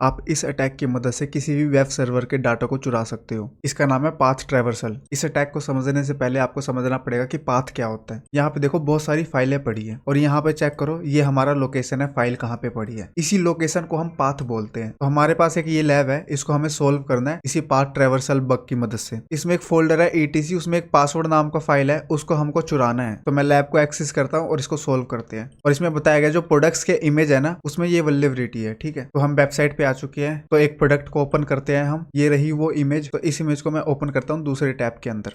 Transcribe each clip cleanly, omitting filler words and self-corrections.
आप इस अटैक की मदद से किसी भी वेब सर्वर के डाटा को चुरा सकते हो। इसका नाम है पाथ ट्रैवर्सल। इस अटैक को समझने से पहले आपको समझना पड़ेगा कि पाथ क्या होता है। यहाँ पे देखो बहुत सारी फाइलें पड़ी है और यहाँ पे चेक करो ये हमारा लोकेशन है, फाइल कहाँ पे पड़ी है। इसी लोकेशन को हम पाथ बोलते हैं। तो हमारे पास एक ये लैब है, इसको हमें सोल्व करना है इसी पाथ ट्रैवर्सल बग की मदद से। इसमें एक फोल्डर है ETC, उसमें एक पासवर्ड नाम का फाइल है, उसको हमको चुराना है। तो मैं लैब को एक्सेस करता हूँ और इसको सोल्व करते हैं। और इसमें बताया गया जो प्रोडक्ट्स के इमेज है ना, उसमें ये वल्नरेबिलिटी है। ठीक है, तो हम वेबसाइट पे आ चुके हैं। तो एक प्रोडक्ट को ओपन करते हैं हम, ये रही वो इमेज। तो इस इमेज को मैं ओपन करता हूँ दूसरे टैब के अंदर।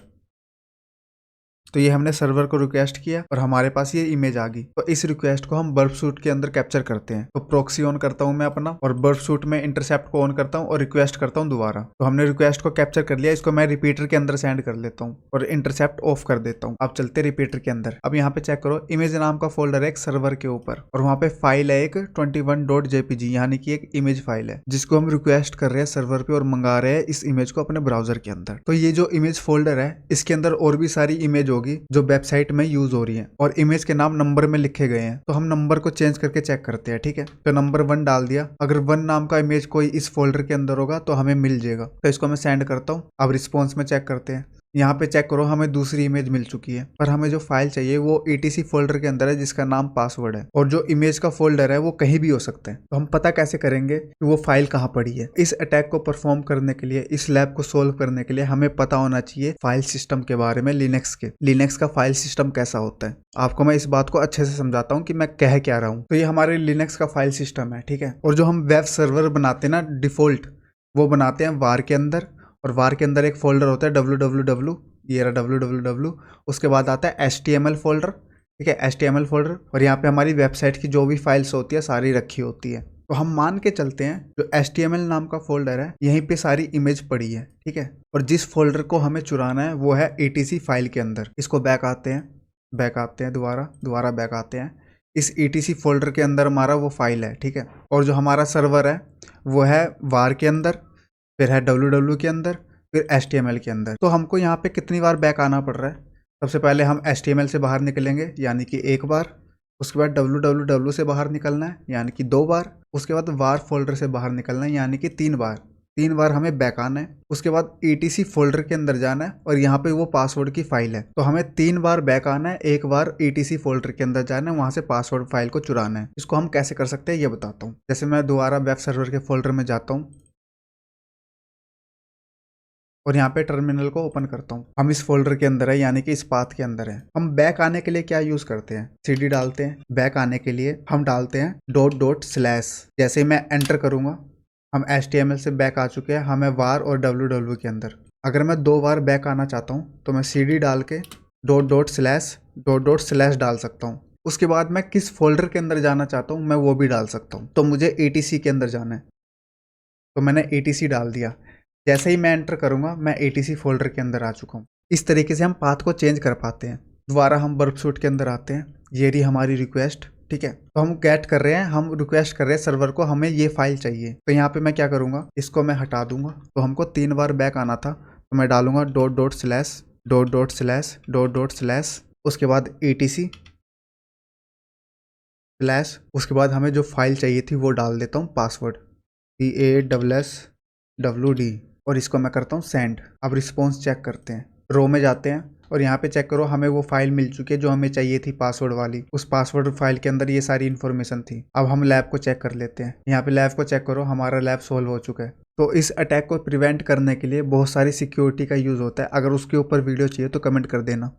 तो ये हमने सर्वर को रिक्वेस्ट किया और हमारे पास ये इमेज आ गई। तो इस रिक्वेस्ट को हम बर्फ सूट के अंदर कैप्चर करते हैं। तो प्रॉक्सी ऑन करता हूं मैं अपना और बर्फ सूट में इंटरसेप्ट को ऑन करता हूं और रिक्वेस्ट करता हूं दोबारा। तो हमने रिक्वेस्ट को कैप्चर कर लिया, इसको मैं रिपीटर के अंदर सेंड कर लेता हूँ और इंटरसेप्ट ऑफ कर देता हूँ। अब चलते रिपीटर के अंदर। अब यहाँ पे चेक करो, इमेज नाम का फोल्डर है एक सर्वर के ऊपर और वहाँ पे फाइल है एक 21.jpg यानी कि एक इमेज फाइल है, जिसको हम रिक्वेस्ट कर रहे हैं सर्वर पे और मंगा रहे हैं इस इमेज को अपने ब्राउजर के अंदर। तो ये जो इमेज फोल्डर है इसके अंदर और भी सारी इमेज होगी जो वेबसाइट में यूज हो रही है और इमेज के नाम नंबर में लिखे गए हैं। तो हम नंबर को चेंज करके चेक करते हैं। ठीक है, तो नंबर 1 डाल दिया। अगर 1 नाम का इमेज कोई इस फोल्डर के अंदर होगा तो हमें मिल जाएगा। तो इसको मैं सेंड करता हूँ। अब रिस्पॉन्स में चेक करते हैं। यहाँ पे चेक करो, हमें दूसरी इमेज मिल चुकी है, पर हमें जो फाइल चाहिए वो ETC फोल्डर के अंदर है जिसका नाम पासवर्ड है। और जो इमेज का फोल्डर है वो कहीं भी हो सकता है। तो हम पता कैसे करेंगे कि वो फाइल कहाँ पड़ी है? इस अटैक को परफॉर्म करने के लिए, इस लैब को सोल्व करने के लिए हमें पता होना चाहिए फाइल सिस्टम के बारे में, लिनक्स का फाइल सिस्टम कैसा होता है। आपको मैं इस बात को अच्छे से समझाता हूँ कि मैं कह क्या रहा हूँ। तो ये हमारे लिनक्स का फाइल सिस्टम है। ठीक है, और जो हम वेब सर्वर बनाते हैं ना डिफॉल्ट, वो बनाते हैं वार के अंदर। और वार के अंदर एक फोल्डर होता है www, ये रहा www। उसके बाद आता है HTML फोल्डर। ठीक है, HTML फोल्डर, और यहाँ पे हमारी वेबसाइट की जो भी फाइल्स होती है सारी रखी होती है। तो हम मान के चलते हैं जो HTML नाम का फोल्डर है यहीं पे सारी इमेज पड़ी है। ठीक है, और जिस फोल्डर को हमें चुराना है वो है ETC फाइल के अंदर। इसको बैक आते हैं, दोबारा बैक आते हैं। इस ETC फोल्डर के अंदर हमारा वो फाइल है। ठीक है, और जो हमारा सर्वर है वो है वार के अंदर, फिर है www के अंदर, फिर HTML के अंदर। तो हमको यहाँ पे कितनी बार बैक आना पड़ रहा है? सबसे पहले हम HTML से बाहर निकलेंगे यानी कि 1 बार। उसके बाद www से बाहर निकलना है यानी कि 2 बार। उसके बाद वार फोल्डर से बाहर निकलना है यानी कि 3 बार। 3 बार हमें बैक आना है। उसके बाद ETC फोल्डर के अंदर जाना है और यहाँ पे वो पासवर्ड की फाइल है। तो हमें 3 बार बैक आना है, 1 बार ETC फोल्डर के अंदर जाना है, वहां से पासवर्ड फाइल को चुराना है। इसको हम कैसे कर सकते हैं ये बताता हूँ। जैसे मैं दोबारा वेब सर्वर के फोल्डर में जाता हूँ और यहाँ पे टर्मिनल को ओपन करता हूँ। हम इस फोल्डर के अंदर है यानी कि इस पाथ के अंदर है। हम बैक आने के लिए क्या यूज करते हैं? CD डालते हैं। बैक आने के लिए हम डालते हैं //। जैसे ही मैं एंटर करूंगा हम HTML से बैक आ चुके हैं, हमें वार और www के अंदर। अगर मैं 2 बार बैक आना चाहता हूँ तो मैं CD डाल के /// डाल सकता हूँ। उसके बाद मैं किस फोल्डर के अंदर जाना चाहता हूँ मैं वो भी डाल सकता हूँ। तो मुझे ETC के अंदर जाना है, तो मैंने ETC डाल दिया। जैसे ही मैं एंटर करूंगा मैं ETC फोल्डर के अंदर आ चुका हूँ। इस तरीके से हम पाथ को चेंज कर पाते हैं। दोबारा हम बर्फ सूट के अंदर आते हैं, ये रही हमारी रिक्वेस्ट। ठीक है, तो हम गेट कर रहे हैं, हम रिक्वेस्ट कर रहे हैं सर्वर को, हमें ये फाइल चाहिए। तो यहाँ पे मैं क्या करूँगा, इसको मैं हटा दूंगा। तो हमको 3 बार बैक आना था, तो मैं डालूंगा /// उसके बाद ETC / उसके बाद हमें जो फाइल चाहिए थी वो डाल देता हूँ, पासवर्ड PASSWD, और इसको मैं करता हूँ सेंड। अब रिस्पॉन्स चेक करते हैं। रो में जाते हैं और यहाँ पे चेक करो, हमें वो फाइल मिल चुकी है जो हमें चाहिए थी पासवर्ड वाली। उस पासवर्ड फाइल के अंदर ये सारी इन्फॉर्मेशन थी। अब हम लैब को चेक कर लेते हैं। यहाँ पे लैब को चेक करो, हमारा लैब सोल्व हो चुका है। तो इस अटैक को प्रिवेंट करने के लिए बहुत सारी सिक्योरिटी का यूज होता है। अगर उसके ऊपर वीडियो चाहिए तो कमेंट कर देना।